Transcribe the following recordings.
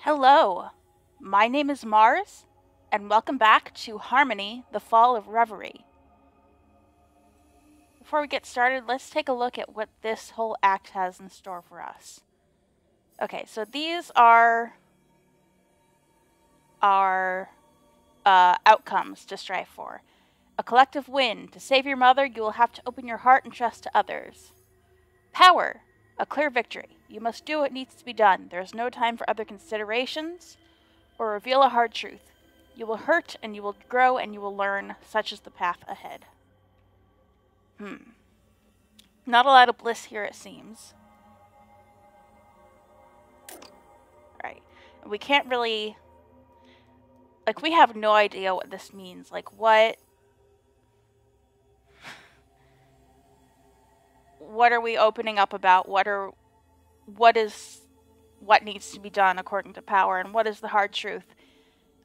Hello, my name is Mars, and welcome back to Harmony, the Fall of Reverie. Before we get started, let's take a look at what this whole act has in store for us. Okay, so these are our outcomes to strive for. A collective win. To save your mother, you will have to open your heart and trust to others. Power. A clear victory. You must do what needs to be done. There is no time for other considerations or reveal a hard truth. You will hurt and you will grow and you will learn. Such is the path ahead. Not a lot of bliss here, it seems. Alright. We can't really... Like, we have no idea what this means. Like, what are we opening up about? What needs to be done according to power, and what is the hard truth?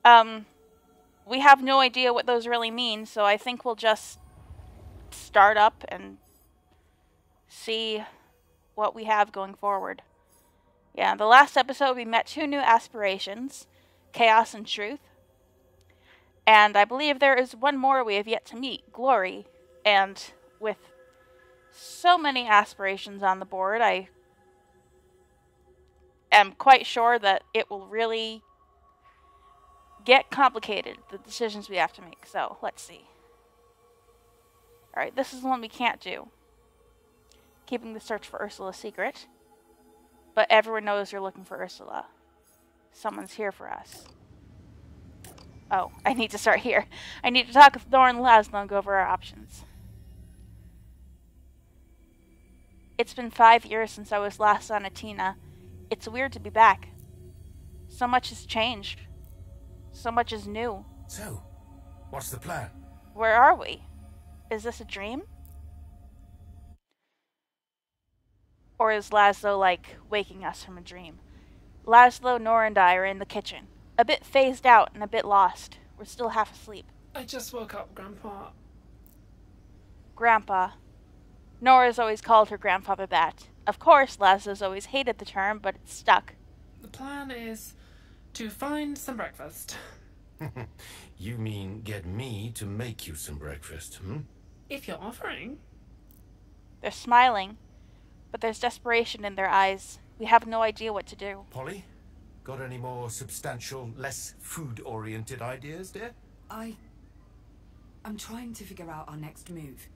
We have no idea what those really mean, so I think we'll just start up and see what we have going forward. Yeah, the last episode we met two new aspirations, Chaos and Truth. And I believe there is one more we have yet to meet, Glory. And with so many aspirations on the board, I am quite sure that it will really get complicated, the decisions we have to make. So, let's see. Alright, this is the one we can't do. Keeping the search for Ursula secret. But everyone knows you're looking for Ursula. Someone's here for us. Oh, I need to start here. I need to talk with Thor and Laszlo and go over our options. It's been 5 years since I was last on Atina. It's weird to be back. So much has changed. So much is new. So, what's the plan? Where are we? Is this a dream? Or is Laszlo, like, waking us from a dream? Laszlo, Nora, and I are in the kitchen. A bit phased out and a bit lost. We're still half asleep. I just woke up, Grandpa. Grandpa. Nora's always called her grandfather that. Of course, Laszlo's always hated the term, but it's stuck. The plan is to find some breakfast. You mean get me to make you some breakfast, If you're offering. They're smiling, but there's desperation in their eyes. We have no idea what to do. Polly, got any more substantial, less food-oriented ideas, dear? I'm trying to figure out our next move.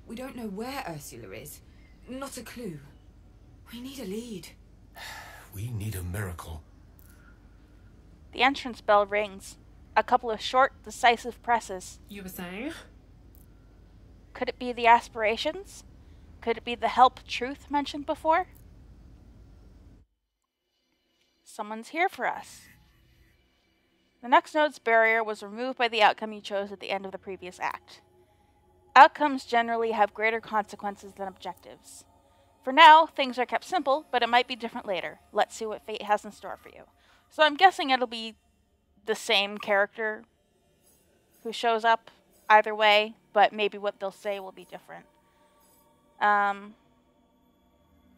We don't know where Ursula is. Not a clue. We need a lead. We need a miracle. The entrance bell rings. A couple of short, decisive presses. You were saying? Could it be the aspirations? Could it be the help truth mentioned before? Someone's here for us. The next node's barrier was removed by the outcome you chose at the end of the previous act. Outcomes generally have greater consequences than objectives. For now, things are kept simple, but it might be different later. Let's see what fate has in store for you. So I'm guessing it'll be the same character who shows up either way, but maybe what they'll say will be different.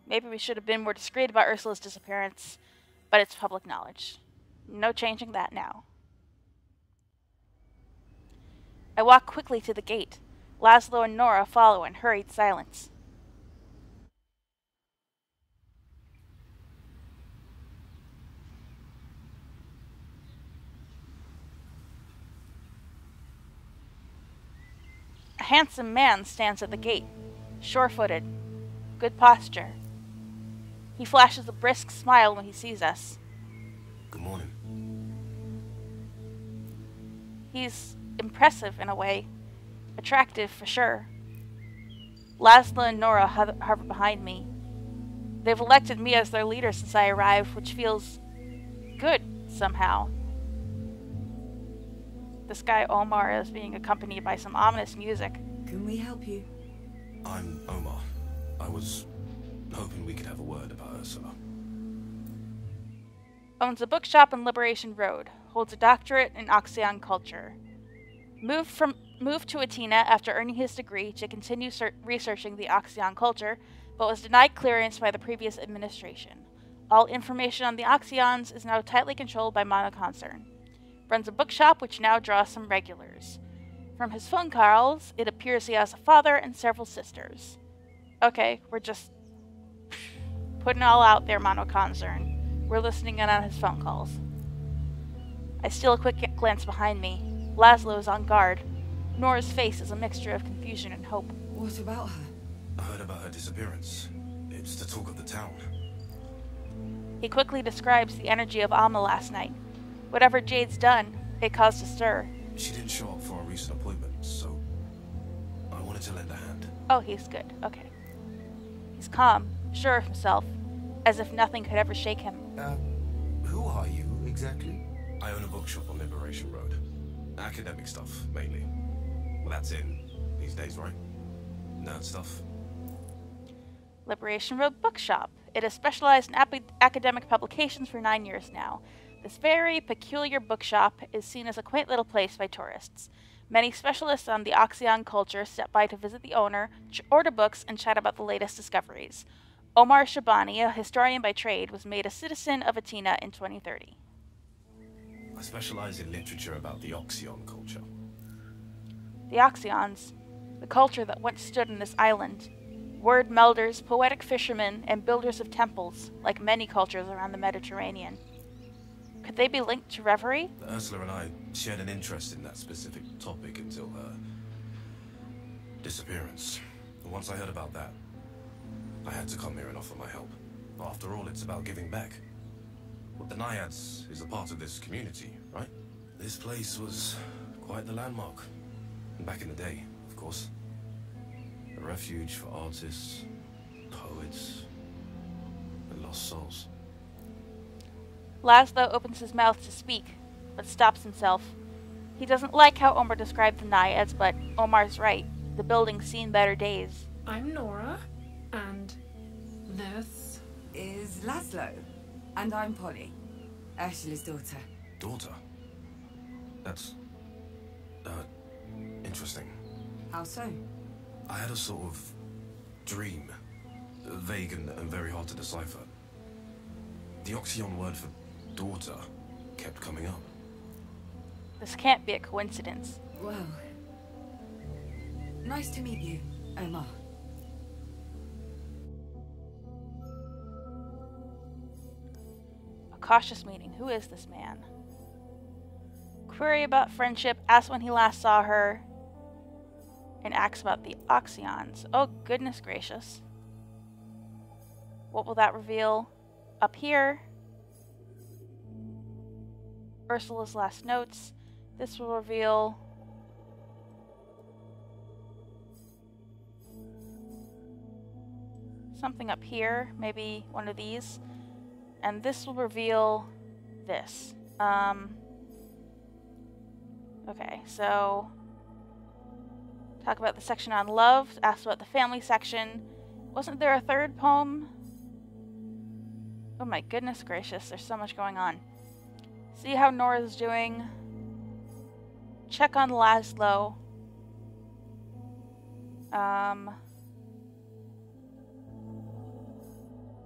Maybe we should have been more discreet about Ursula's disappearance, but it's public knowledge. No changing that now. I walk quickly to the gate. Laszlo and Nora follow in hurried silence. A handsome man stands at the gate, sure-footed, good posture. He flashes a brisk smile when he sees us. Good morning. He's impressive in a way. Attractive for sure. Laszlo and Nora hover behind me. They've elected me as their leader since I arrived, which feels good somehow. This guy Omar is being accompanied by some ominous music. Can we help you? I'm Omar. I was hoping we could have a word about Ursula. Owns a bookshop on Liberation Road. Holds a doctorate in Oxyon culture. Moved to Atina after earning his degree to continue researching the Oxyon culture, but was denied clearance by the previous administration. All information on the Oxyons is now tightly controlled by Monoconcern. Runs a bookshop which now draws some regulars. From his phone calls, it appears he has a father and several sisters. Okay, we're just putting it all out there, Monoconcern. We're listening in on his phone calls. I steal a quick glance behind me. Laszlo is on guard. Nora's face is a mixture of confusion and hope. What about her? I heard about her disappearance. It's the talk of the town. He quickly describes the energy of Alma last night. Whatever Jade's done, it caused a stir. She didn't show up for a recent appointment, so I wanted to lend a hand. Oh, he's good. Okay. He's calm, sure of himself, as if nothing could ever shake him. Who are you, exactly? I own a bookshop on Liberation Road. Academic stuff, mainly. Well, that's in these days, right? Nerd stuff. Liberation Road Bookshop. It has specialized in academic publications for 9 years now. This very peculiar bookshop is seen as a quaint little place by tourists. Many specialists on the Oxyon culture step by to visit the owner, order books, and chat about the latest discoveries. Omar Shabani, a historian by trade, was made a citizen of Atina in 2030. I specialize in literature about the Oxyon culture. The Oxyons, the culture that once stood on this island. Word melders, poetic fishermen, and builders of temples, like many cultures around the Mediterranean. Could they be linked to Reverie? Ursula and I shared an interest in that specific topic until her disappearance. And once I heard about that, I had to come here and offer my help. After all, it's about giving back. Well, the Naiads is a part of this community, right? This place was quite the landmark. Back in the day, of course. A refuge for artists, poets, and lost souls. Laszlo opens his mouth to speak, but stops himself. He doesn't like how Omar described the Naiads, but Omar's right. The building's seen better days. I'm Nora, and this Is Laszlo. And I'm Polly, Ursula's daughter. Daughter? That's... interesting. How so? I had a sort of dream. Vague and very hard to decipher. The Oxyon word for daughter kept coming up. This can't be a coincidence. Well, nice to meet you, Omar. A cautious meeting. Who is this man? Query about friendship, ask when he last saw her, and asks about the Oxyons. Oh, goodness gracious. What will that reveal? Up here, Ursula's last notes. This will reveal something up here, maybe one of these. And this will reveal this. Okay, so talk about the section on love, ask about the family section. Wasn't there a third poem? Oh my goodness gracious, there's so much going on. See how Nora's doing. Check on Laszlo.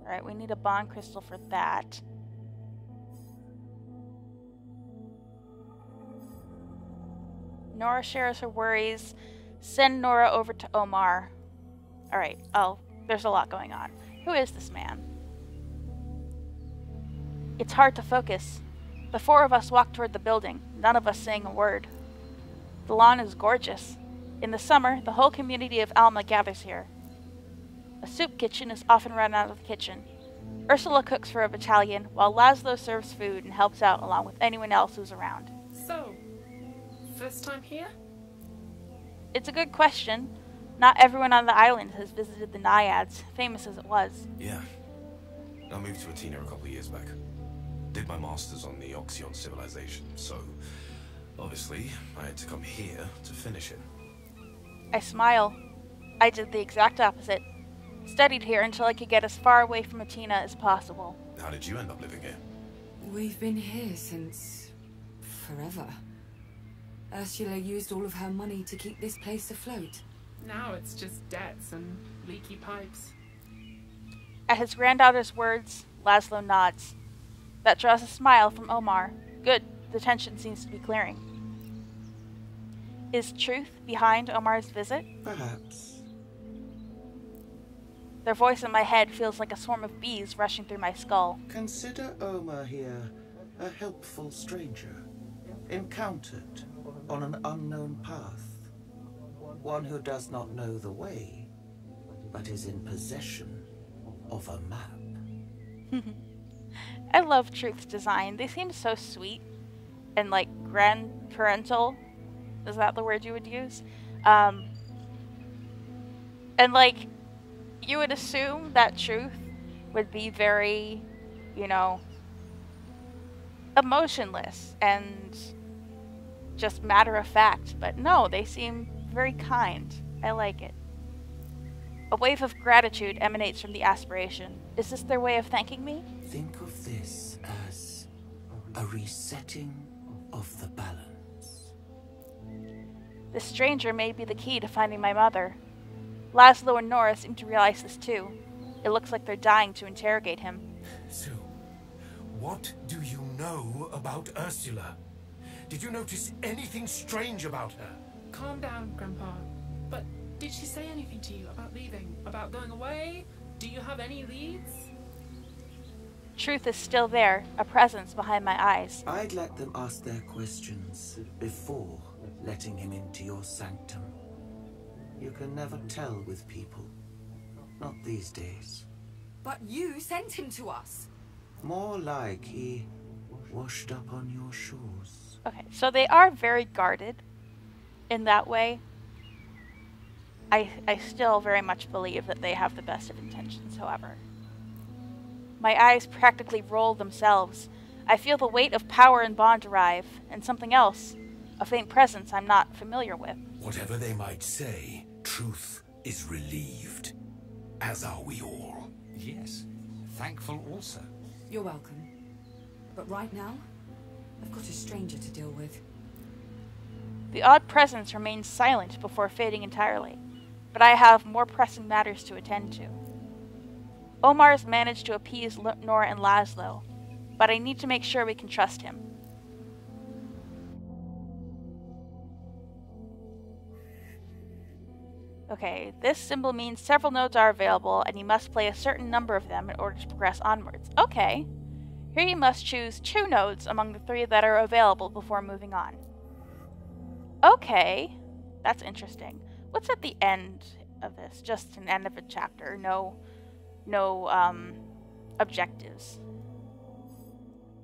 Alright, we need a bond crystal for that. Nora shares her worries. Send Nora over to Omar. Alright, there's a lot going on. Who is this man? It's hard to focus. The four of us walk toward the building, none of us saying a word. The lawn is gorgeous. In the summer, the whole community of Alma gathers here. A soup kitchen is often run out of the kitchen. Ursula cooks for a battalion, while Laszlo serves food and helps out along with anyone else who's around. so. First time here? It's a good question. Not everyone on the island has visited the Naiads, famous as it was. Yeah. I moved to Atina a couple of years back. Did my master's on the Oxyon civilization, so obviously I had to come here to finish it. I smile. I did the exact opposite. Studied here until I could get as far away from Atina as possible. How did you end up living here? We've been here since forever. Ursula used all of her money to keep this place afloat. Now it's just debts and leaky pipes. At his granddaughter's words, Laszlo nods. That draws a smile from Omar. Good, the tension seems to be clearing. Is truth behind Omar's visit? Perhaps. Their voice in my head feels like a swarm of bees rushing through my skull. Consider Omar here a helpful stranger, encountered on an unknown path. One who does not know the way, but is in possession of a map. I love Truth's design. They seem so sweet and like grandparental. Is that the word you would use? And like, you would assume that Truth would be very, you know, emotionless and just matter of fact. But no, they seem very kind. I like it. A wave of gratitude emanates from the aspiration. Is this their way of thanking me? Think of this as a resetting of the balance. This stranger may be the key to finding my mother. Laszlo and Nora seem to realize this too. It looks like they're dying to interrogate him. So, what do you know about Ursula? Did you notice anything strange about her? Calm down, Grandpa. But did she say anything to you about leaving? About going away? Do you have any leads? Truth is still there, a presence behind my eyes. I'd let them ask their questions before letting him into your sanctum. You can never tell with people. Not these days. But you sent him to us. More like he washed up on your shores. Okay, so they are very guarded in that way. I still very much believe that they have the best of intentions, however. My eyes practically roll themselves. I feel the weight of power and bond arrive, and something else, a faint presence I'm not familiar with. Whatever they might say, Truth is relieved. As are we all. Yes, thankful also. You're welcome. But right now, I've got a stranger to deal with. The odd presence remains silent before fading entirely, but I have more pressing matters to attend to. Omar's managed to appease Nora and Laszlo, but I need to make sure we can trust him. Okay, this symbol means several nodes are available, and you must play a certain number of them in order to progress onwards. Okay. Here you must choose 2 nodes among the 3 that are available before moving on. Okay. That's interesting. What's at the end of this? Just an end of a chapter. No objectives.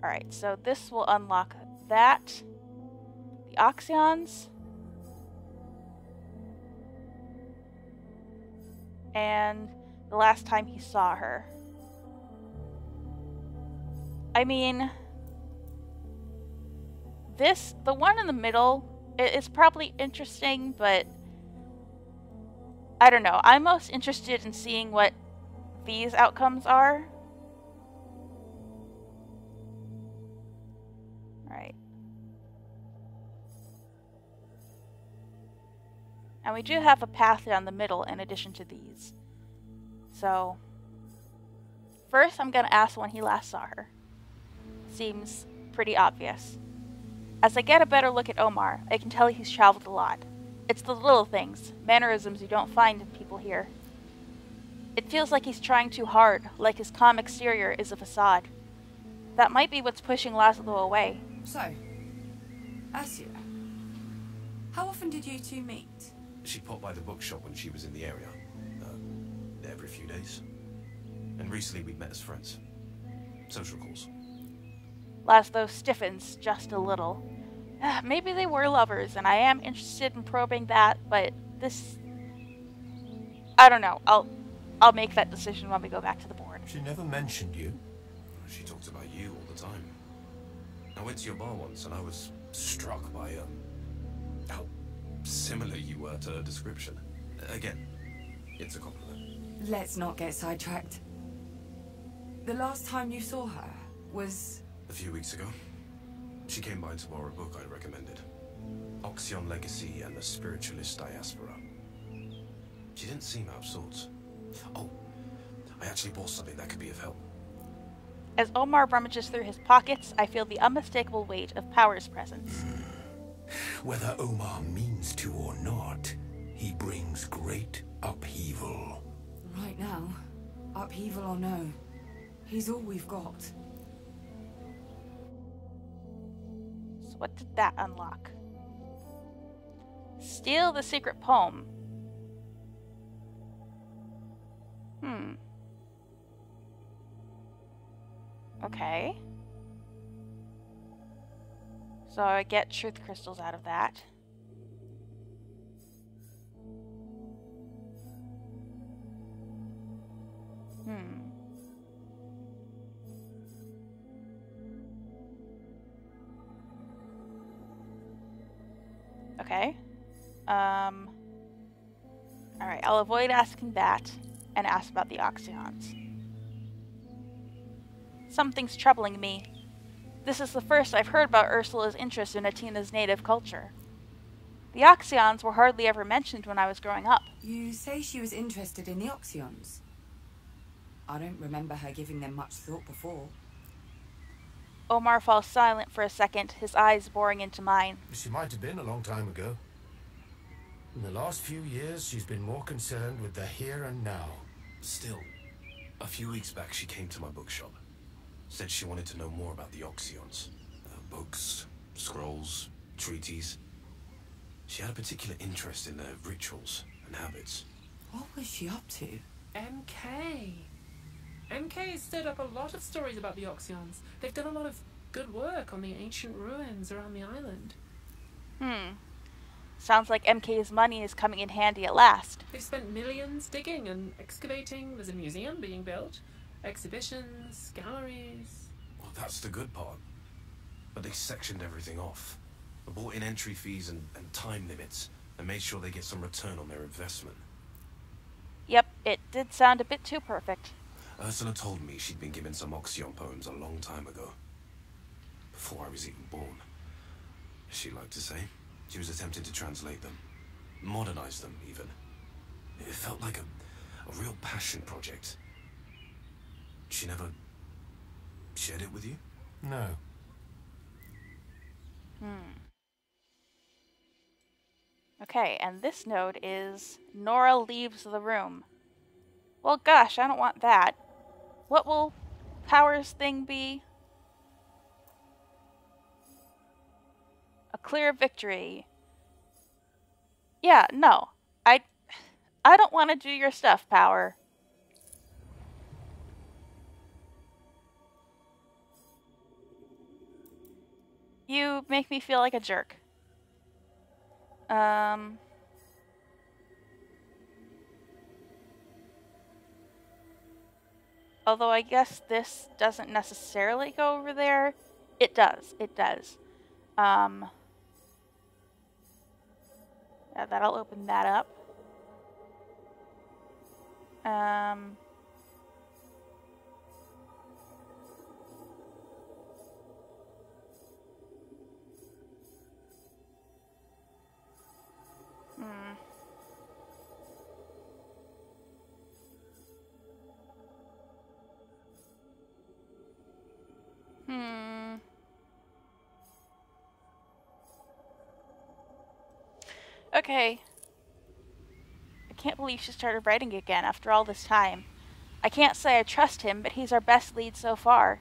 Alright, so this will unlock that. The Oxyons. And the last time he saw her. I mean, the one in the middle, is probably interesting, but I don't know. I'm most interested in seeing what these outcomes are. Alright. And we do have a path down the middle in addition to these. So, first I'm going to ask when he last saw her. Seems pretty obvious. As I get a better look at Omar, I can tell he's traveled a lot. It's the little things, mannerisms you don't find in people here. It feels like he's trying too hard, like his calm exterior is a facade. That might be what's pushing Laszlo away. So, Ursula, how often did you two meet? She popped by the bookshop when she was in the area. Every few days. And recently we met as friends. Social calls. Laszlo stiffens just a little. Maybe they were lovers, and I am interested in probing that, but this... I don't know. I'll make that decision when we go back to the board. She never mentioned you. She talked about you all the time. I went to your bar once and I was struck by how similar you were to her description. Again, it's a compliment. Let's not get sidetracked. The last time you saw her was... A few weeks ago. She came by to borrow a book I recommended. Oxyon Legacy and the Spiritualist Diaspora. She didn't seem out of sorts. Oh, I actually bought something that could be of help. As Omar rummages through his pockets, I feel the unmistakable weight of Power's presence. Whether Omar means to or not, he brings great upheaval. Right now, upheaval or no, he's all we've got. So what did that unlock? Steal the secret poem. Okay. So I get truth crystals out of that. Okay. Alright, I'll avoid asking that and ask about the Oxyons. Something's troubling me. This is the first I've heard about Ursula's interest in Atina's native culture. The Oxyons were hardly ever mentioned when I was growing up. You say she was interested in the Oxyons? I don't remember her giving them much thought before. Omar falls silent for a second, his eyes boring into mine. She might have been a long time ago. In the last few years, she's been more concerned with the here and now. Still, a few weeks back she came to my bookshop. Said she wanted to know more about the Oxyons. Books, scrolls, treaties. She had a particular interest in their rituals and habits. What was she up to? MK. MK has stirred up a lot of stories about the Oxyons. They've done a lot of good work on the ancient ruins around the island. Sounds like MK's money is coming in handy at last. They've spent millions digging and excavating. There's a museum being built. Exhibitions, galleries. Well, that's the good part. But they sectioned everything off. They brought in entry fees and time limits, and made sure they get some return on their investment. Yep, it did sound a bit too perfect. Ursula told me she'd been given some Oxyon poems a long time ago. Before I was even born. She liked to say. She was attempting to translate them. Modernize them, even. It felt like a real passion project. She never shared it with you? No. Okay, and this note is Nora leaves the room. Well, gosh, I don't want that. What will Power's thing be? A clear victory. Yeah, no. I don't want to do your stuff, Power. You make me feel like a jerk. Although I guess this doesn't necessarily go over there. It does. It does. Yeah, that'll open that up. Okay. I can't believe she started writing again after all this time. I can't say I trust him, but he's our best lead so far.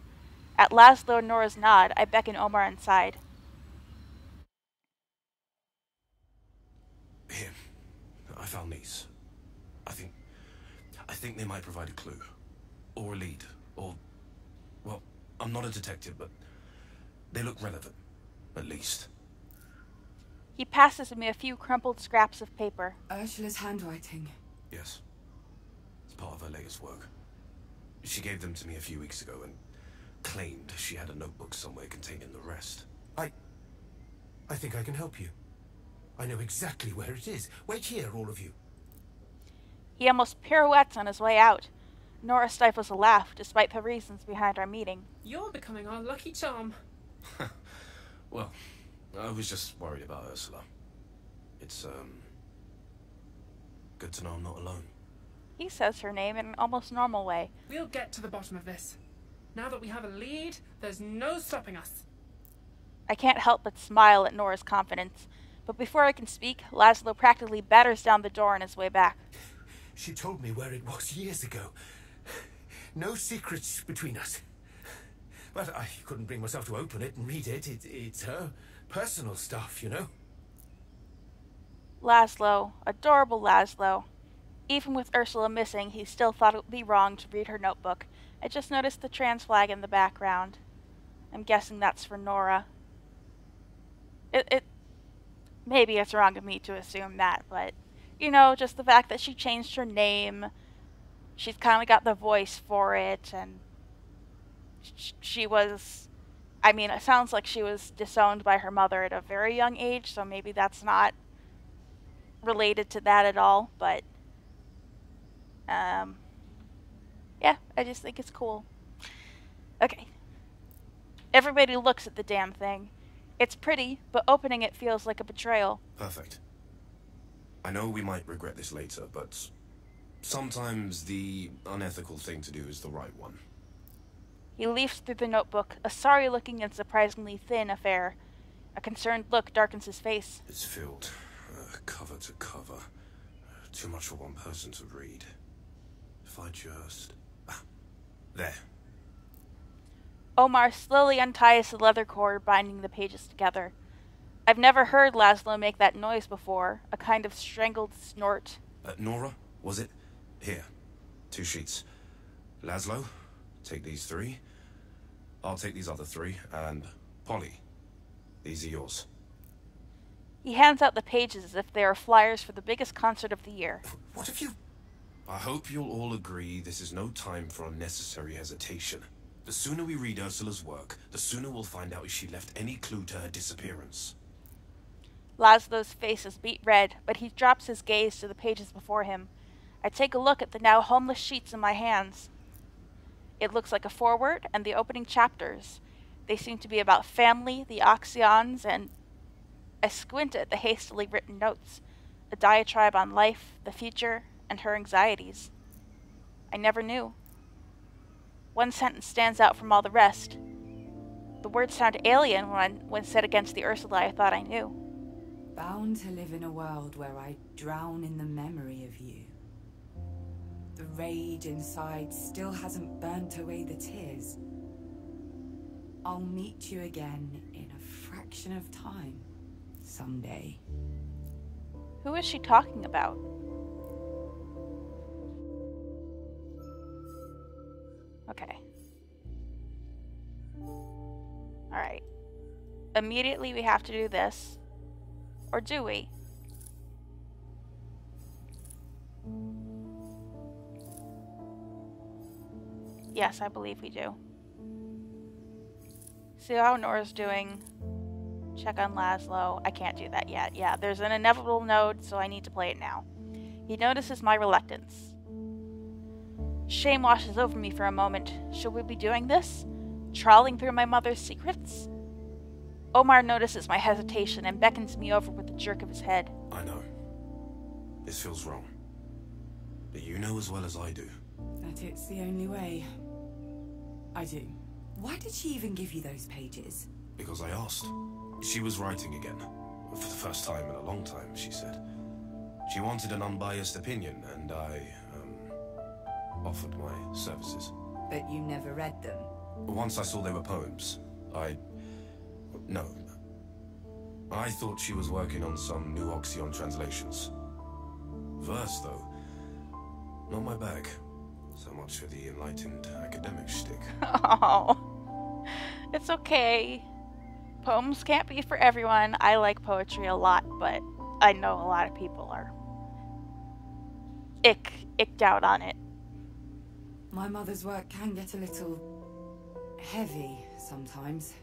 At Laszlo and Nora's nod, I beckon Omar inside. Here. I found these. I think they might provide a clue. Or a lead. Or... well, I'm not a detective, but they look relevant. At least. He passes me a few crumpled scraps of paper. Ursula's handwriting. Yes. It's part of her latest work. She gave them to me a few weeks ago and claimed she had a notebook somewhere containing the rest. I think I can help you. I know exactly where it is. Wait here, all of you. He almost pirouettes on his way out. Nora stifles a laugh, despite the reasons behind our meeting. You're becoming our lucky charm. Well, I was just worried about Ursula. It's, good to know I'm not alone. He says her name in an almost normal way. We'll get to the bottom of this. Now that we have a lead, there's no stopping us. I can't help but smile at Nora's confidence, but before I can speak, Laszlo practically batters down the door on his way back. She told me where it was years ago. No secrets between us. But I couldn't bring myself to open it and read it. It's her personal stuff, you know? Laszlo, adorable Laszlo. Even with Ursula missing, he still thought it would be wrong to read her notebook. I just noticed the trans flag in the background. I'm guessing that's for Nora. Maybe it's wrong of me to assume that, but, you know, just the fact that she changed her name, she's kind of got the voice for it, and she was, I mean, it sounds like she was disowned by her mother at a very young age, so maybe that's not related to that at all, but, yeah, I just think it's cool. Okay. Everybody looks at the damn thing. It's pretty, but opening it feels like a betrayal. Perfect. I know we might regret this later, but sometimes the unethical thing to do is the right one. He leafs through the notebook, a sorry-looking and surprisingly thin affair. A concerned look darkens his face. It's filled, cover to cover. Too much for one person to read. If I just... there. Omar slowly unties the leather cord binding the pages together. I've never heard Laszlo make that noise before, a kind of strangled snort. Nora, was it? Here, 2 sheets. Laszlo, take these 3. I'll take these other 3, and Polly, these are yours. He hands out the pages as if they are flyers for the biggest concert of the year. What have you... I hope you'll all agree this is no time for unnecessary hesitation. The sooner we read Ursula's work, the sooner we'll find out if she left any clue to her disappearance. Laszlo's face is beet red, but he drops his gaze to the pages before him. I take a look at the now homeless sheets in my hands. It looks like a foreword and the opening chapters. They seem to be about family, the Oxions, and... I squint at the hastily written notes. A diatribe on life, the future, and her anxieties. I never knew. One sentence stands out from all the rest. The words sound alien when said against the Ursula I thought I knew. Bound to live in a world where I drown in the memory of you. The rage inside still hasn't burnt away the tears. I'll meet you again in a fraction of time, someday. Who is she talking about? Okay. Alright. Immediately we have to do this. Or do we? Yes, I believe we do. See how Nora's doing. Check on Laszlo. I can't do that yet. Yeah, there's an inevitable node, so I need to play it now. He notices my reluctance. Shame washes over me for a moment. Should we be doing this? Trawling through my mother's secrets? Omar notices my hesitation and beckons me over with a jerk of his head. I know. This feels wrong. But you know as well as I do. That it's the only way. I do. Why did she even give you those pages? Because I asked. She was writing again. For the first time in a long time, she said. She wanted an unbiased opinion, and I, offered my services. But you never read them? Once I saw they were poems, no. I thought she was working on some new Oxion translations. Verse, though, not my bag. So much for the enlightened academic shtick. Oh, it's okay. Poems can't be for everyone. I like poetry a lot, but I know a lot of people are icked out on it. My mother's work can get a little heavy sometimes.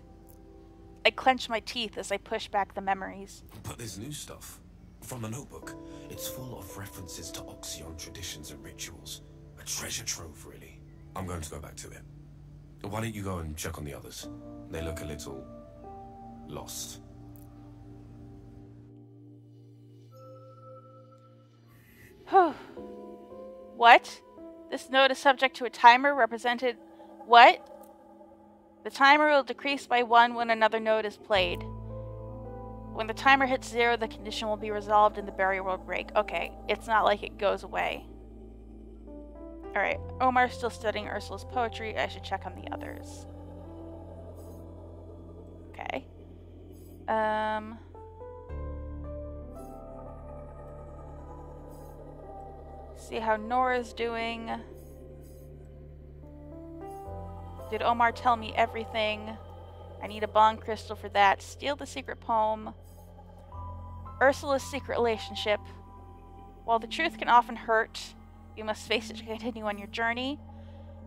I clench my teeth as I push back the memories. But there's new stuff. From the notebook. It's full of references to Oxion traditions and rituals. A treasure trove, really. I'm going to go back to it. Why don't you go and check on the others? They look a little... lost. What? This note is subject to a timer represented... What? The timer will decrease by 1 when another node is played. When the timer hits 0, the condition will be resolved and the barrier will break. Okay, it's not like it goes away. Alright, Omar's still studying Ursula's poetry. I should check on the others. Okay. See how Nora's doing. Did Omar tell me everything? I need a bond crystal for that. Steal the secret poem. Ursula's secret relationship. While the truth can often hurt, you must face it to continue on your journey.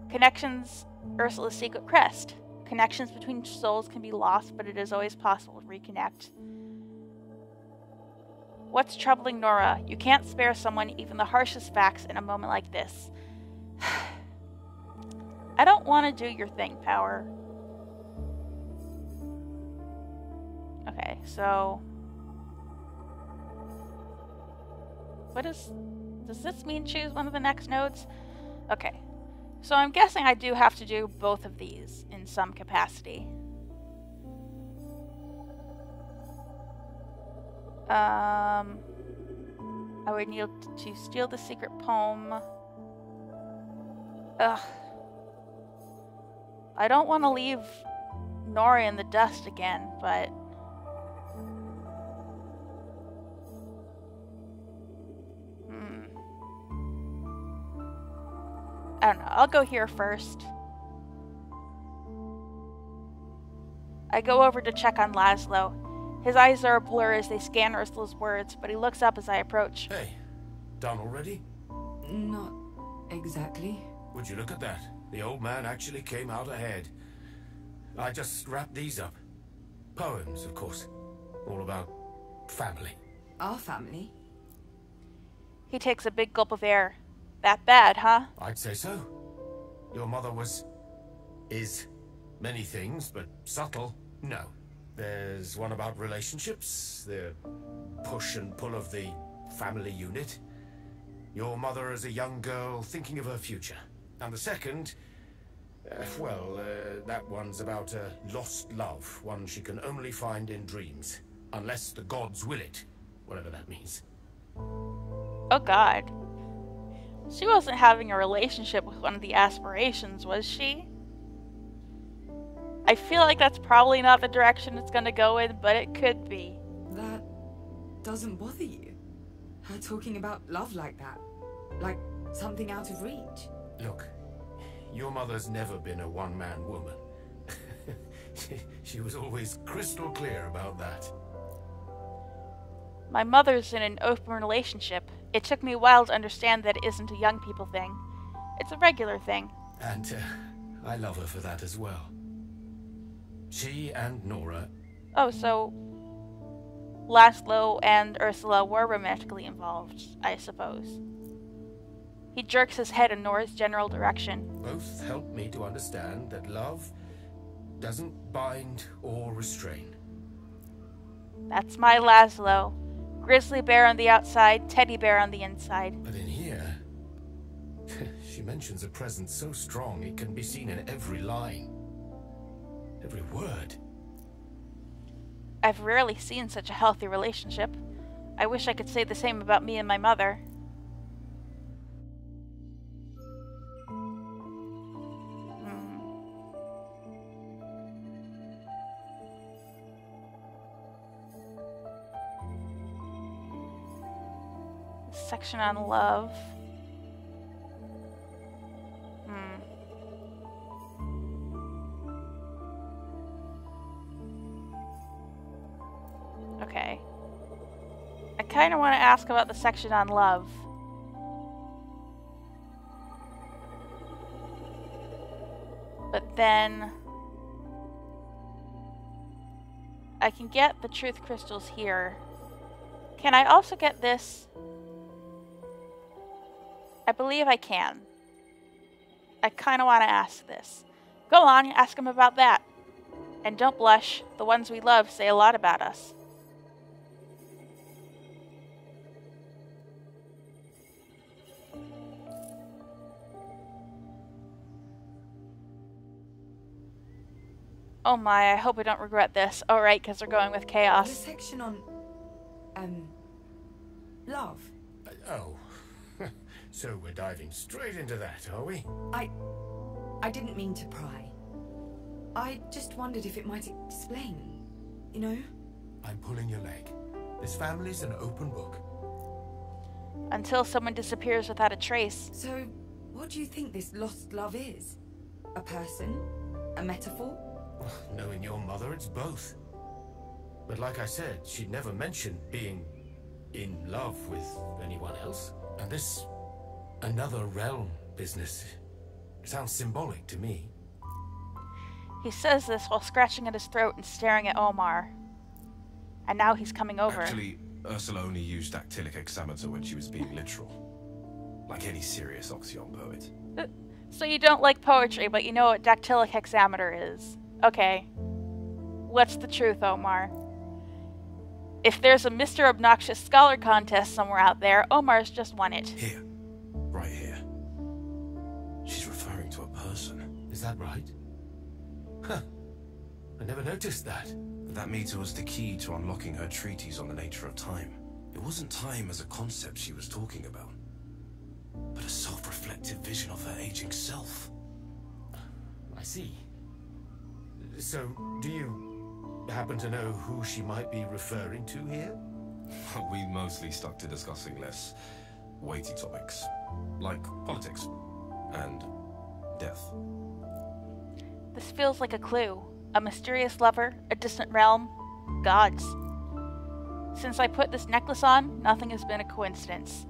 Connections. Ursula's secret crest. Connections between souls can be lost, but it is always possible to reconnect. What's troubling Nora? You can't spare someone even the harshest facts in a moment like this. I don't want to do your thing, Power. Okay, so... Does this mean choose one of the next nodes? Okay. So I'm guessing I do have to do both of these in some capacity. I would need to steal the secret poem. Ugh. I don't want to leave Nora in the dust again, but... I don't know. I'll go here first. I go over to check on Laszlo. His eyes are a blur as they scan Ursula's words, but he looks up as I approach. Hey, done already? Not exactly. Would you look at that? The old man actually came out ahead. I just wrapped these up. Poems, of course. All about family. Our family? He takes a big gulp of air. That bad, huh? I'd say so. Your mother is many things, but subtle, no. There's one about relationships, the push and pull of the family unit. Your mother as a young girl thinking of her future. And the second, that one's about a lost love, one she can only find in dreams. Unless the gods will it, whatever that means. Oh God. She wasn't having a relationship with one of the aspirations, was she? I feel like that's probably not the direction it's gonna go in, but it could be. That doesn't bother you? Her talking about love like that? Like something out of reach? Look, your mother's never been a one-man woman. She was always crystal clear about that. My mother's in an open relationship. It took me a while to understand that it isn't a young people thing. It's a regular thing. And I love her for that as well. She and Nora... Oh, so... Laszlo and Ursula were romantically involved, I suppose. He jerks his head in Nora's general direction. Both helped me to understand that love doesn't bind or restrain. That's my Laszlo. Grizzly bear on the outside, teddy bear on the inside. But in here, she mentions a presence so strong it can be seen in every line. Every word. I've rarely seen such a healthy relationship. I wish I could say the same about me and my mother. Section on love. Okay. I kind of want to ask about the section on love. But then... I can get the truth crystals here. Can I also get this? I believe I can. I kind of want to ask this. Go on, ask him about that. And don't blush. The ones we love say a lot about us. Oh my, I hope I don't regret this. Oh right, because they're going with The chaos. section on, love. Oh. So we're diving straight into that, are we? I didn't mean to pry. I just wondered if it might explain, you know? I'm pulling your leg. This family's an open book. Until someone disappears without a trace. So, what do you think this lost love is? A person? A metaphor? Knowing your mother, it's both. But like I said, she'd never mentioned being in love with anyone else. And this another realm business sounds symbolic to me. He says this while scratching at his throat and staring at Omar. And now he's coming over. Actually, Ursula only used dactylic hexameter when she was being literal. Like any serious Oxyon poet. So you don't like poetry, but you know what dactylic hexameter is. Okay. What's the truth, Omar? If there's a Mr. Obnoxious Scholar contest somewhere out there, Omar's just won it. Here. Right here. She's referring to a person. Is that right? Huh. I never noticed that. That meter was the key to unlocking her treatise on the nature of time. It wasn't time as a concept she was talking about, but a self-reflective vision of her aging self. I see. So, do you happen to know who she might be referring to here? We mostly stuck to discussing less weighty topics, like politics and death. This feels like a clue. A mysterious lover, a distant realm, gods. Since I put this necklace on, nothing has been a coincidence.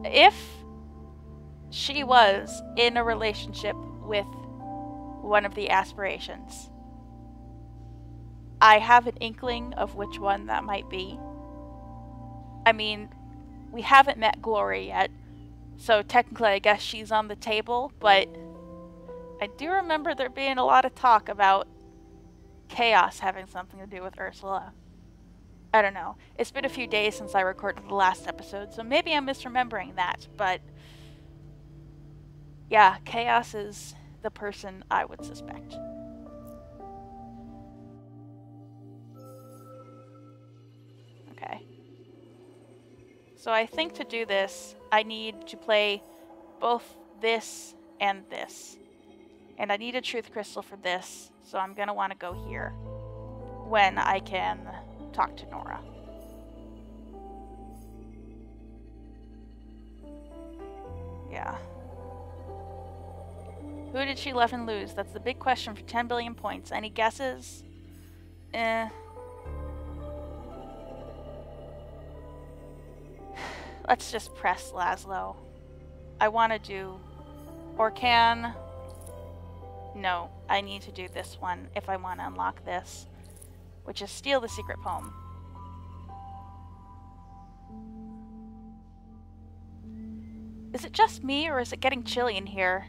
If she was in a relationship with one of the aspirations, I have an inkling of which one that might be. I mean, we haven't met Glory yet, so technically I guess she's on the table, but I do remember there being a lot of talk about chaos having something to do with Ursula. I don't know. It's been a few days since I recorded the last episode, so maybe I'm misremembering that, but yeah, chaos is the person I would suspect. Okay. So I think to do this, I need to play both this and this. And I need a truth crystal for this, so I'm going to want to go here when I can talk to Nora. Yeah. Who did she love and lose? That's the big question for 10 billion points. Any guesses? Let's just press Laszlo. I want to do... Or can... No, I need to do this one if I want to unlock this, which is steal the secret poem. Is it just me, or is it getting chilly in here?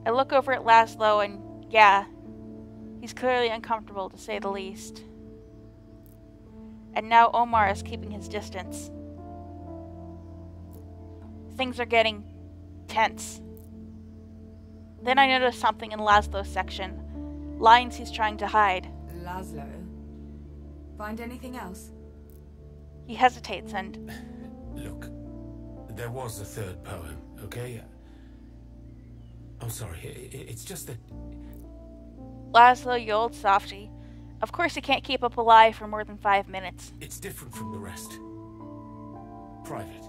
I look over at Laszlo and, yeah, he's clearly uncomfortable to say the least. And now Omar is keeping his distance. Things are getting tense. Then I notice something in Laszlo's section. Lines he's trying to hide. Laszlo? Find anything else? He hesitates and... Look, there was a third poem, okay? I'm sorry, it's just that... Laszlo, you old softy. Of course you can't keep up a lie for more than 5 minutes. It's different from the rest. Private.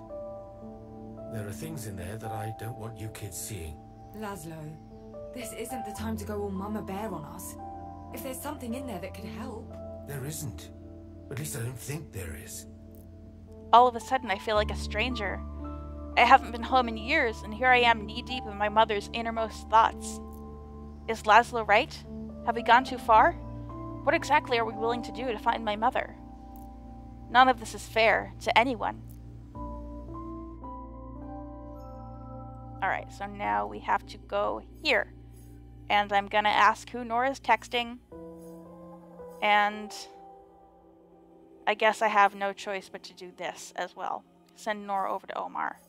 There are things in there that I don't want you kids seeing. Laszlo, this isn't the time to go all Mama Bear on us. If there's something in there that could help... There isn't. At least I don't think there is. All of a sudden I feel like a stranger. I haven't been home in years, and here I am knee-deep in my mother's innermost thoughts. Is Laszlo right? Have we gone too far? What exactly are we willing to do to find my mother? None of this is fair to anyone. Alright, so now we have to go here. And I'm gonna ask who Nora's texting. And I guess I have no choice but to do this as well. Send Nora over to Omar.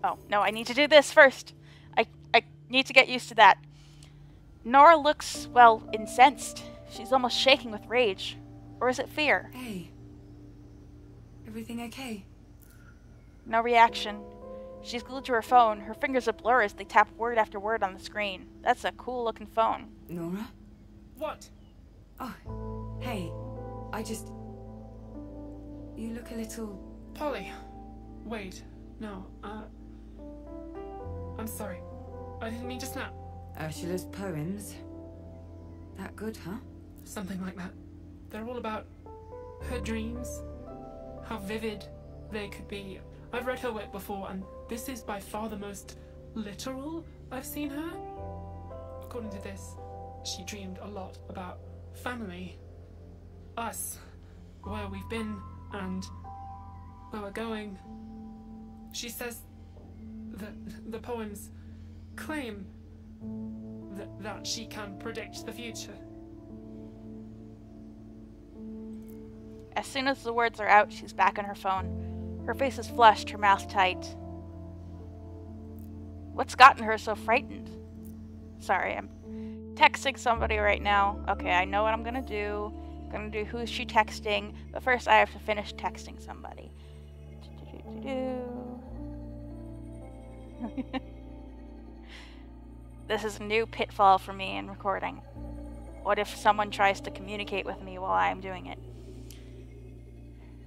Oh, no, I need to do this first. Need to get used to that. Nora looks, well, incensed. She's almost shaking with rage. Or is it fear? Hey. Everything okay? No reaction. She's glued to her phone. Her fingers a blur as they tap word after word on the screen. That's a cool-looking phone. Nora? What? Oh, hey. You look a little... Polly. Wait. No, I'm sorry. I didn't mean to snap. Ursula's poems. That good, huh? Something like that. They're all about her dreams, how vivid they could be. I've read her work before, and this is by far the most literal I've seen her. According to this, she dreamed a lot about family, us, where we've been, and where we're going. She says that the poems claim that she can predict the future. As soon as the words are out, she's back on her phone. Her face is flushed, her mouth tight. What's gotten her so frightened? Sorry, I'm texting somebody right now. Okay, I know what I'm gonna do. I'm gonna do who's she texting, but first I have to finish texting somebody. This is a new pitfall for me in recording. What if someone tries to communicate with me while I'm doing it?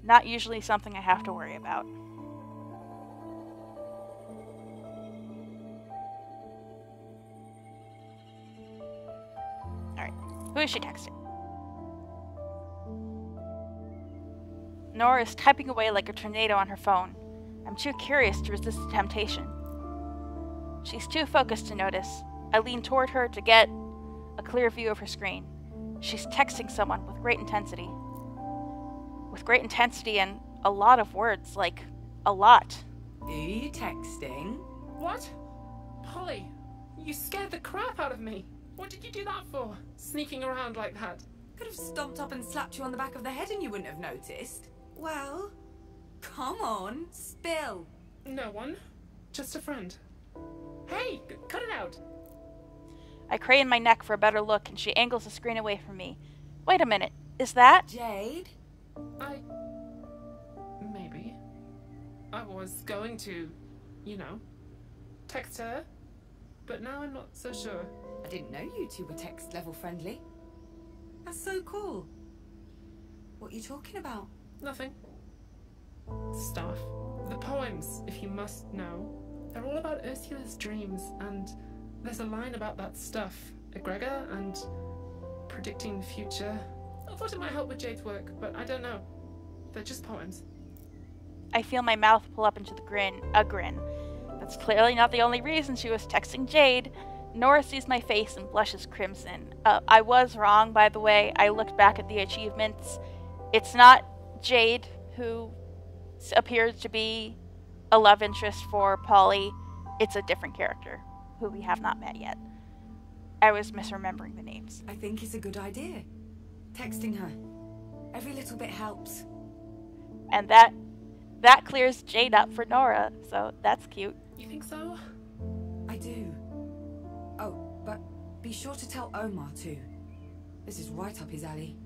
Not usually something I have to worry about. Alright, who is she texting? Nora is typing away like a tornado on her phone. I'm too curious to resist the temptation. She's too focused to notice. I lean toward her to get a clear view of her screen. She's texting someone with great intensity. With great intensity and a lot of words, like, a lot. Are you texting? What? Polly, you scared the crap out of me. What did you do that for? Sneaking around like that? Could have stomped up and slapped you on the back of the head and you wouldn't have noticed. Well, come on, spill. No one. Just a friend. Hey, cut it out. I crane my neck for a better look, and she angles the screen away from me. Wait a minute, is that? Jade? Maybe. I was going to, text her, but now I'm not so sure. I didn't know you two were text level friendly. That's so cool. What are you talking about? Nothing. Stuff. The poems, if you must know, they're all about Ursula's dreams, and there's a line about that stuff, egregor, and predicting the future. I thought it might help with Jade's work, but I don't know. They're just poems. I feel my mouth pull up into a grin. That's clearly not the only reason she was texting Jade. Nora sees my face and blushes crimson. I was wrong, by the way. I looked back at the achievements. It's not Jade who appears to be a love interest for Polly. It's a different character who we have not met yet. I was misremembering the names. I think it's a good idea. Texting her. Every little bit helps. And that clears Jade up for Nora, so that's cute. You think so? I do. Oh, but be sure to tell Omar too. This is right up his alley.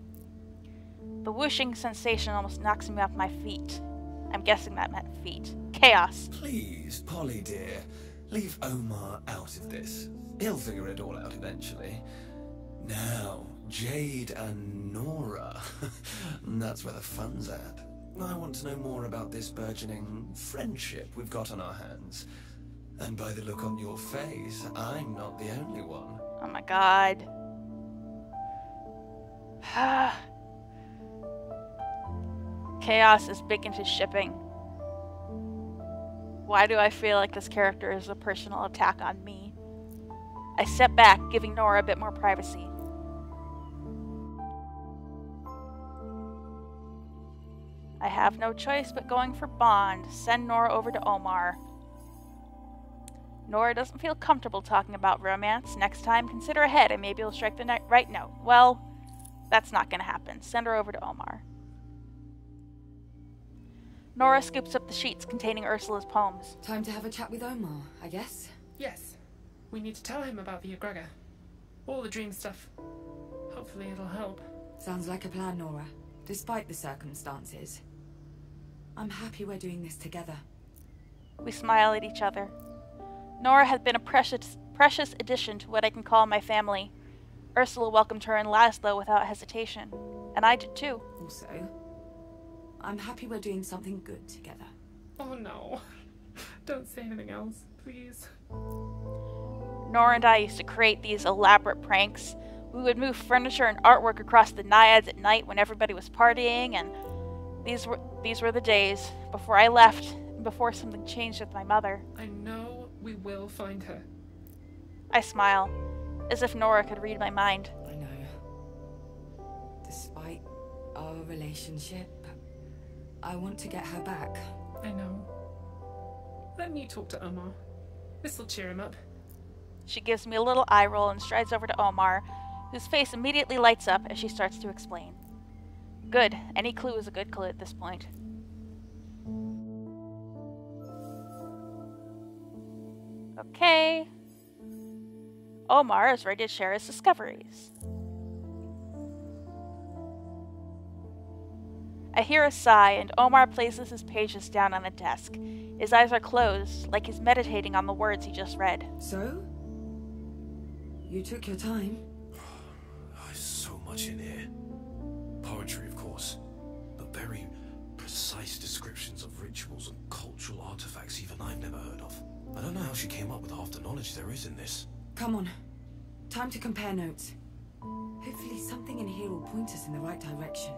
The whooshing sensation almost knocks me off my feet. I'm guessing that meant feet. Chaos. Please, Polly dear, leave Omar out of this. He'll figure it all out eventually. Now, Jade and Nora. That's where the fun's at. I want to know more about this burgeoning friendship we've got on our hands. And by the look on your face, I'm not the only one. Oh my god. Chaos is big into shipping. Why do I feel like this character is a personal attack on me? I step back, giving Nora a bit more privacy. I have no choice but going for Bond. Send Nora over to Omar. Nora doesn't feel comfortable talking about romance. Next time, consider ahead and maybe you'll strike the right note. Well, that's not going to happen. Send her over to Omar. Nora scoops up the sheets containing Ursula's poems. Time to have a chat with Omar, I guess. Yes. We need to tell him about the egregor. All the dream stuff. Hopefully it'll help. Sounds like a plan, Nora. Despite the circumstances. I'm happy we're doing this together. We smile at each other. Nora had been a precious addition to what I can call my family. Ursula welcomed her and Laszlo without hesitation, and I did too. Also, I'm happy we're doing something good together. Oh no. Don't say anything else, please. Nora and I used to create these elaborate pranks. We would move furniture and artwork across the Naiads at night when everybody was partying, and these were the days before I left and before something changed with my mother. I know we will find her. I smile, as if Nora could read my mind. I know. Despite our relationship, I want to get her back. I know. Let me talk to Omar. This'll cheer him up. She gives me a little eye roll and strides over to Omar, whose face immediately lights up as she starts to explain. Good. Any clue is a good clue at this point. Okay. Omar is ready to share his discoveries. I hear a sigh, and Omar places his pages down on a desk. His eyes are closed, like he's meditating on the words he just read. So? You took your time? There's so much in here. Poetry, of course, but very precise descriptions of rituals and cultural artifacts even I've never heard of. I don't know how she came up with half the knowledge there is in this. Come on. Time to compare notes. Hopefully something in here will point us in the right direction.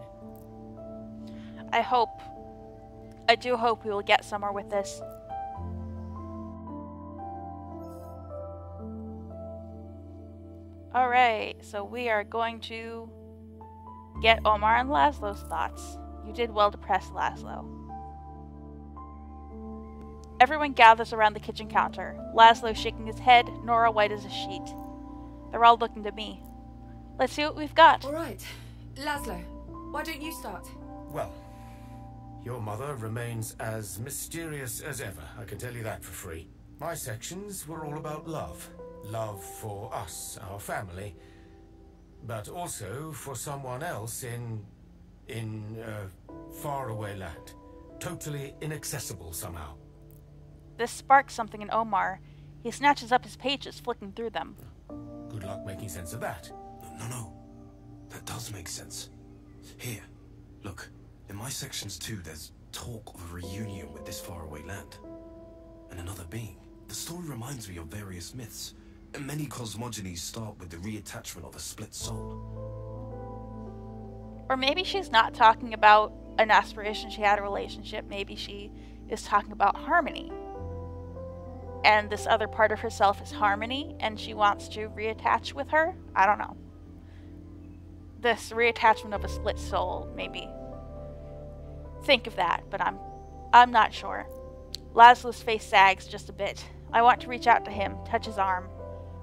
I do hope we will get somewhere with this. Alright, so we are going to get Omar and Laszlo's thoughts. You did well to press Laszlo. Everyone gathers around the kitchen counter. Laszlo shaking his head, Nora white as a sheet. They're all looking to me. Let's see what we've got. Alright. Laszlo, why don't you start? Well, your mother remains as mysterious as ever, I can tell you that for free. My sections were all about love. Love for us, our family, but also for someone else in faraway land. Totally inaccessible somehow. This sparks something in Omar. He snatches up his pages, flicking through them. Good luck making sense of that. No. That does make sense. Here, look. In my sections too, there's talk of a reunion with this faraway land. And another being. The story reminds me of various myths. And many cosmogonies start with the reattachment of a split soul. Or maybe she's not talking about an aspiration she had a relationship. Maybe she is talking about Harmony. And this other part of herself is Harmony, and she wants to reattach with her? I don't know. This reattachment of a split soul, maybe. Think of that, but I'm not sure. Laszlo's face sags just a bit. I want to reach out to him, touch his arm.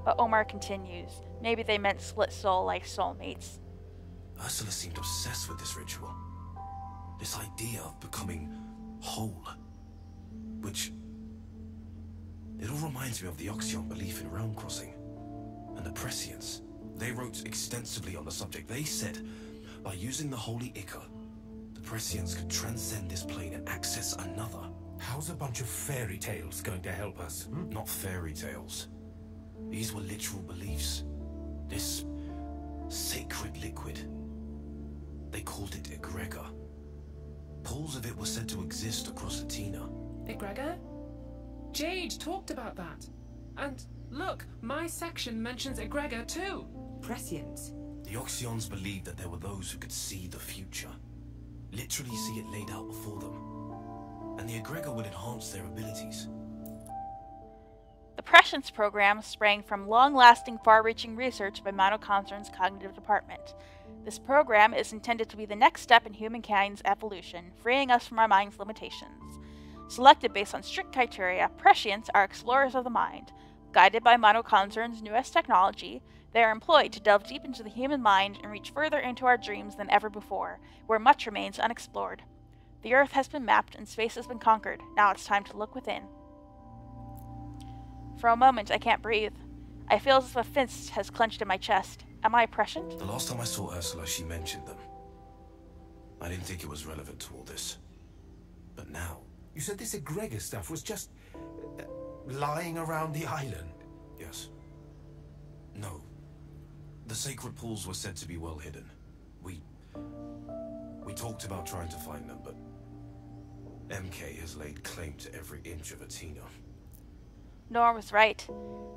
But Omar continues. Maybe they meant split soul like soulmates. Ursula seemed obsessed with this ritual. This idea of becoming whole. Which... it all reminds me of the Oxyon belief in realm crossing. And the Prescients. They wrote extensively on the subject. They said, by using the holy Ichor, the Prescients could transcend this plane and access another. How's a bunch of fairy tales going to help us? Not fairy tales. These were literal beliefs. This sacred liquid. They called it egregor. Pools of it were said to exist across Athena. Egregor? Jade talked about that. And look, my section mentions egregor too. Prescience. The Oxyons believed that there were those who could see the future. Literally see it laid out before them. And the egregor would enhance their abilities. The Prescience program sprang from long-lasting, far-reaching research by Mitochondria's cognitive department. This program is intended to be the next step in humankind's evolution, freeing us from our mind's limitations. Selected based on strict criteria, Prescients are explorers of the mind. Guided by Mitochondria's newest technology, they are employed to delve deep into the human mind and reach further into our dreams than ever before, where much remains unexplored. The Earth has been mapped and space has been conquered. Now it's time to look within. For a moment, I can't breathe. I feel as if a fist has clenched in my chest. Am I prescient? The last time I saw Ursula, she mentioned them. I didn't think it was relevant to all this. But now... You said this egregor stuff was just... lying around the island? Yes. No. The sacred pools were said to be well hidden. We talked about trying to find them, but... MK has laid claim to every inch of Athena. Nora was right.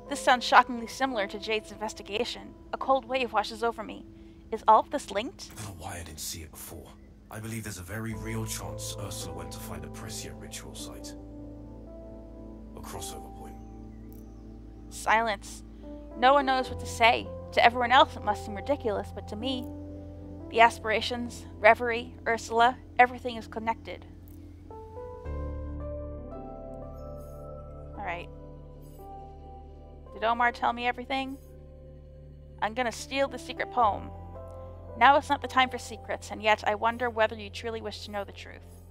This sounds shockingly similar to Jade's investigation. A cold wave washes over me. Is all of this linked? I don't know why I didn't see it before. I believe there's a very real chance Ursula went to find a prescient ritual site. A crossover point. Silence. No one knows what to say. To everyone else it must seem ridiculous, but to me, the aspirations, Reverie, Ursula, everything is connected. Alright. Did Omar tell me everything? I'm gonna steal the secret poem. Now is not the time for secrets, and yet I wonder whether you truly wish to know the truth.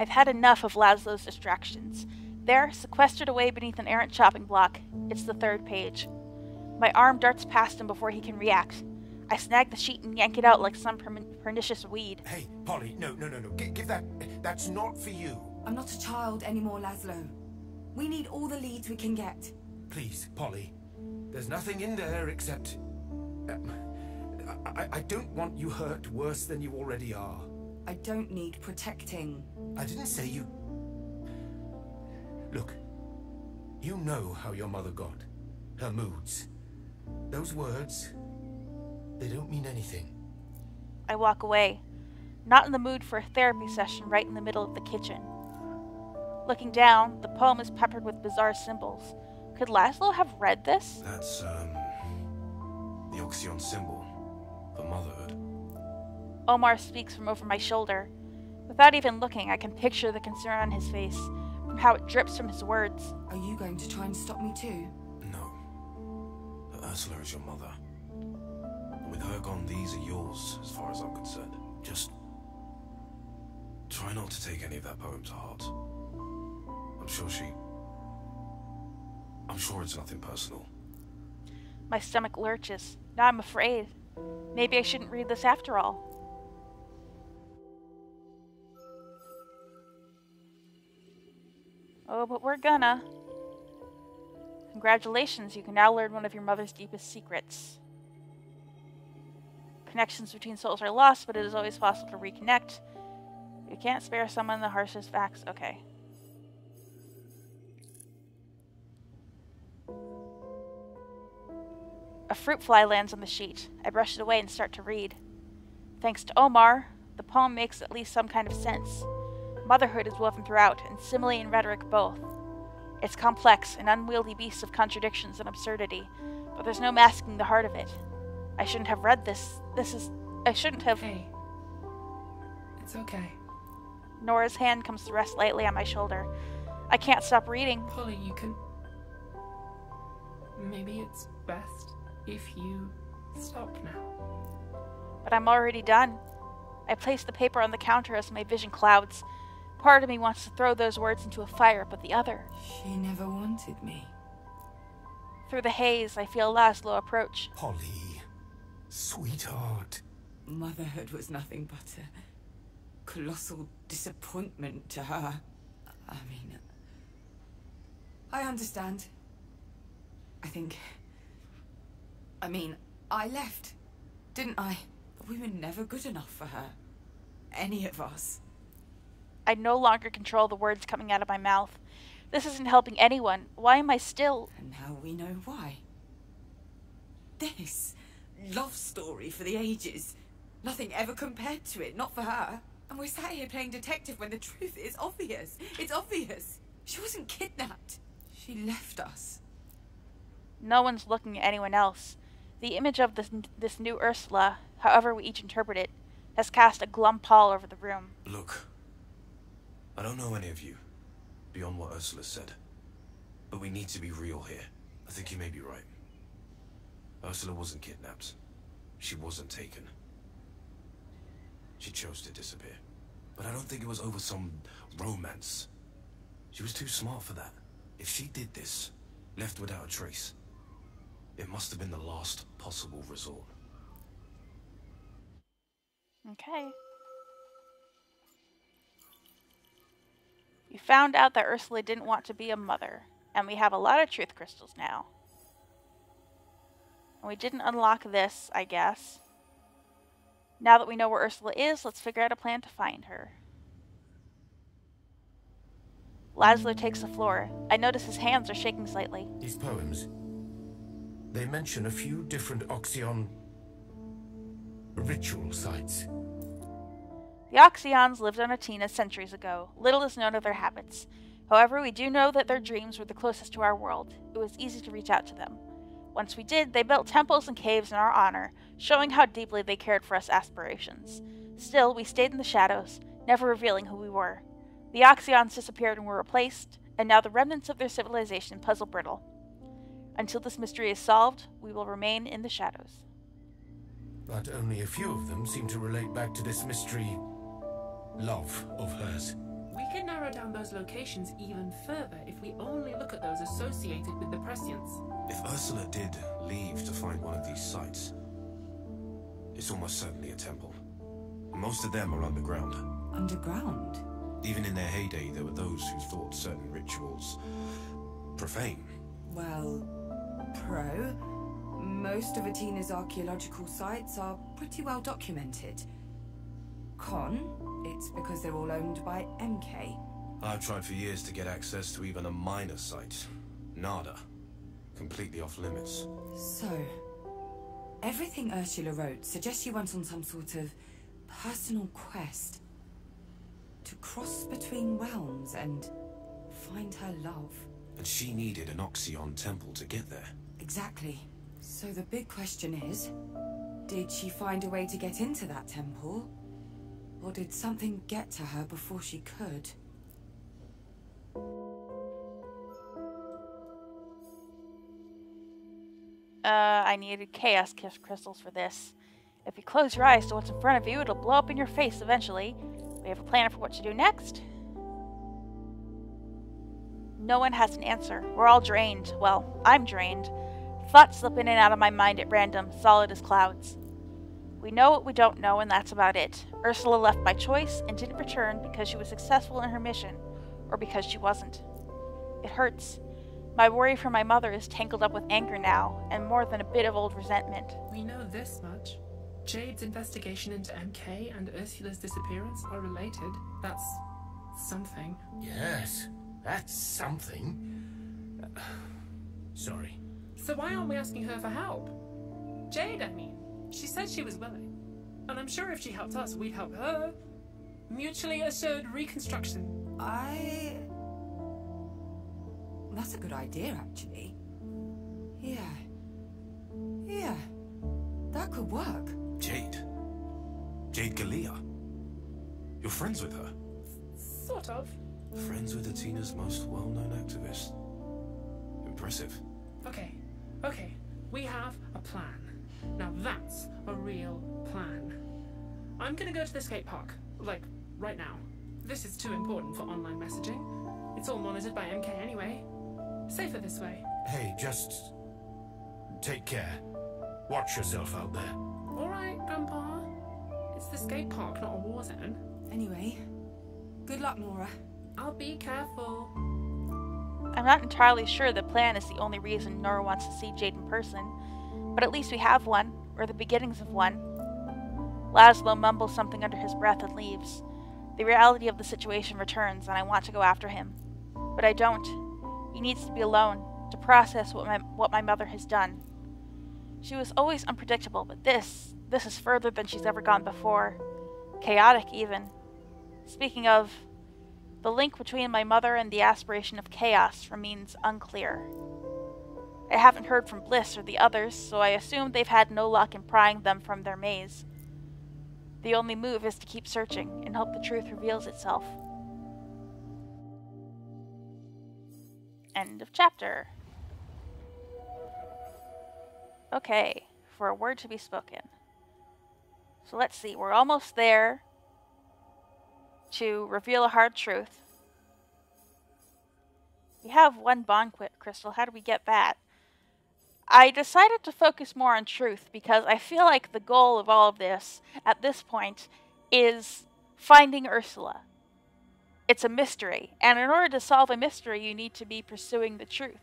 I've had enough of Laszlo's distractions. There, sequestered away beneath an errant chopping block, it's the third page. My arm darts past him before he can react. I snag the sheet and yank it out like some pernicious weed. Hey, Polly, no. Give that... That's not for you. I'm not a child anymore, Laszlo. We need all the leads we can get. Please, Polly. There's nothing in there except... I don't want you hurt worse than you already are. I don't need protecting. I didn't say you... Look, you know how your mother got. Her moods. Those words, they don't mean anything. I walk away, not in the mood for a therapy session right in the middle of the kitchen. Looking down, the poem is peppered with bizarre symbols. Could Laszlo have read this? That's, the Oxyon symbol for motherhood. Omar speaks from over my shoulder. Without even looking, I can picture the concern on his face, from how it drips from his words. Are you going to try and stop me too? No. But Ursula is your mother. And with her gone, these are yours, as far as I'm concerned. Just... try not to take any of that poem to heart. I'm sure it's nothing personal. My stomach lurches. Now I'm afraid. Maybe I shouldn't read this after all. Oh, but we're gonna. Congratulations, you can now learn one of your mother's deepest secrets. Connections between souls are lost, but it is always possible to reconnect. You can't spare someone the harshest facts. Okay. A fruit fly lands on the sheet. I brush it away and start to read. Thanks to Omar, the poem makes at least some kind of sense. Motherhood is woven throughout, and simile and rhetoric both. It's complex, an unwieldy beast of contradictions and absurdity, but there's no masking the heart of it. I shouldn't have read this. I shouldn't have... Hey. It's okay. Nora's hand comes to rest lightly on my shoulder. I can't stop reading. Polly, you can... Maybe it's best if you stop now. But I'm already done. I place the paper on the counter as my vision clouds. Part of me wants to throw those words into a fire, but the other... She never wanted me. Through the haze, I feel Laszlo approach. Polly, sweetheart. Motherhood was nothing but a colossal disappointment to her. I understand. I left, didn't I? But we were never good enough for her. Any of us. I no longer control the words coming out of my mouth. This isn't helping anyone. Why am I still... And now we know why. This love story for the ages. Nothing ever compared to it, not for her. And we're sat here playing detective when the truth is obvious. It's obvious. She wasn't kidnapped. She left us. No one's looking at anyone else. The image of this new Ursula, however we each interpret it, has cast a glum pall over the room. Look, I don't know any of you, beyond what Ursula said. But we need to be real here. I think you may be right. Ursula wasn't kidnapped. She wasn't taken. She chose to disappear. But I don't think it was over some romance. She was too smart for that. If she did this, left without a trace, it must have been the last possible resort. Okay. We found out that Ursula didn't want to be a mother, and we have a lot of truth crystals now. And we didn't unlock this, I guess. Now that we know where Ursula is, let's figure out a plan to find her. Laszlo takes the floor. I notice his hands are shaking slightly. These poems, they mention a few different Oxyon ritual sites. The Oxyons lived on Atina centuries ago. Little is known of their habits. However, we do know that their dreams were the closest to our world. It was easy to reach out to them. Once we did, they built temples and caves in our honor, showing how deeply they cared for us aspirations. Still, we stayed in the shadows, never revealing who we were. The Oxyons disappeared and were replaced, and now the remnants of their civilization puzzle Brittle. Until this mystery is solved, we will remain in the shadows. But only a few of them seem to relate back to this mystery love of hers. We can narrow down those locations even further if we only look at those associated with the prescience. If Ursula did leave to find one of these sites, it's almost certainly a temple. Most of them are underground. Underground? Even in their heyday, there were those who thought certain rituals profane. Well, most of Atina's archaeological sites are pretty well documented. Con, it's because they're all owned by MK. I've tried for years to get access to even a minor site. Nada. Completely off limits. So, everything Ursula wrote suggests she went on some sort of personal quest to cross between realms and find her love. And she needed an Oxyon temple to get there. Exactly. So the big question is, did she find a way to get into that temple? Or did something get to her before she could? I needed chaos crystals for this. If you close your eyes to what's in front of you, it'll blow up in your face eventually. We have a plan for what to do next. No one has an answer. We're all drained. Well, I'm drained. Thoughts slip in and out of my mind at random, solid as clouds. We know what we don't know, and that's about it. Ursula left by choice and didn't return because she was successful in her mission, or because she wasn't. It hurts. My worry for my mother is tangled up with anger now, and more than a bit of old resentment. We know this much. Jade's investigation into MK and Ursula's disappearance are related. That's something. Yes, that's something. Sorry. So why aren't we asking her for help? Jade, I mean. She said she was willing. And I'm sure if she helped us, we'd help her. Mutually assured reconstruction. That's a good idea, actually. Yeah. That could work. Jade? Jade Galea? You're friends with her? Sort of. Friends with Atina's most well-known activist. Impressive. Okay. We have a plan. Now that's a real plan. I'm gonna go to the skate park. Like, right now. This is too important for online messaging. It's all monitored by MK anyway. Safer this way. Hey, just take care. Watch yourself out there. Alright, Grandpa. It's the skate park, not a war zone. Anyway, good luck, Nora. I'll be careful. I'm not entirely sure the plan is the only reason Nora wants to see Jade in person, but at least we have one, or the beginnings of one. Laszlo mumbles something under his breath and leaves. The reality of the situation returns, and I want to go after him. But I don't. He needs to be alone, to process what my mother has done. She was always unpredictable, but this is further than she's ever gone before. Chaotic, even. Speaking of, the link between my mother and the aspiration of chaos remains unclear. I haven't heard from Bliss or the others, so I assume they've had no luck in prying them from their maze. The only move is to keep searching and hope the truth reveals itself. End of chapter. Okay, for a word to be spoken. So let's see, we're almost there to reveal a hard truth. We have one bond crystal. How do we get that? I decided to focus more on truth because I feel like the goal of all of this, at this point, is finding Ursula. It's a mystery, and in order to solve a mystery, you need to be pursuing the truth.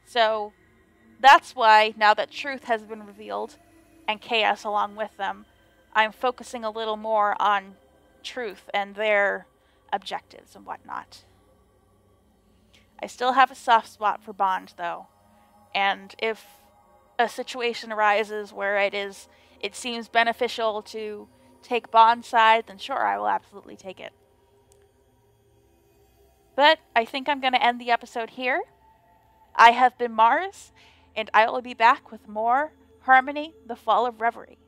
So that's why, now that truth has been revealed, and chaos along with them, I'm focusing a little more on truth and their objectives and whatnot. I still have a soft spot for Bond, though, and if a situation arises where it seems beneficial to take Bond's side, then sure, I will absolutely take it. But I think I'm going to end the episode here. I have been Mars, and I will be back with more Harmony, the Fall of Reverie.